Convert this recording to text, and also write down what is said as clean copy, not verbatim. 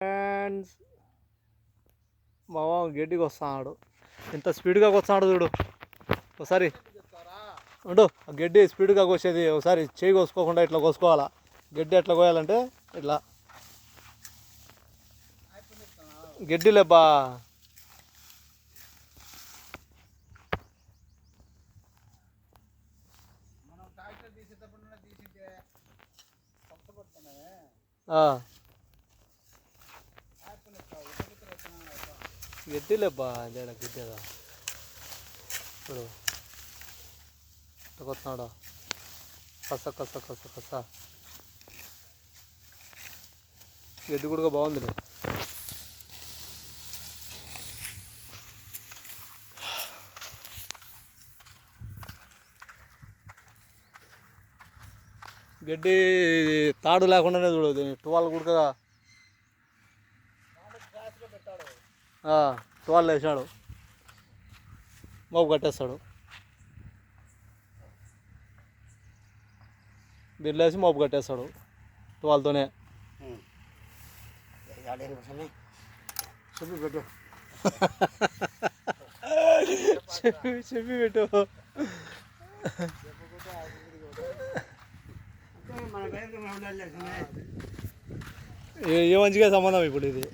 Friends మామ గడ్డికి వస్తున్నాడు. ఎంత స్పీడ్గా వస్తున్నాడు చూడు. ఒకసారి ఉండు, ఆ గడ్డి స్పీడ్గా కోసేది ఒకసారి చేయి కోసుకోకుండా ఇట్లా కోసుకోవాలా. గడ్డి ఎట్లా కోయాలంటే ఇట్లా గడ్డి లేబ్బా. గడ్డి లేబ్బా, జడ గడ్డేదా ఇప్పుడు కొత్తనాడు. కస కస కస కస గడ్డి కూడా బాగుందిలే. గడ్డి తాడు లేకుండానే చూడు, 12 కూడా 12 వేసాడు. మోపు కట్టేస్తాడు, బిర్లేసి మోపు కట్టేస్తాడు 12తోనే. చెప్పి పెట్టు చెప్పి పెట్టు. ఏ మంచిగా సంబంధం ఇప్పుడు ఇది.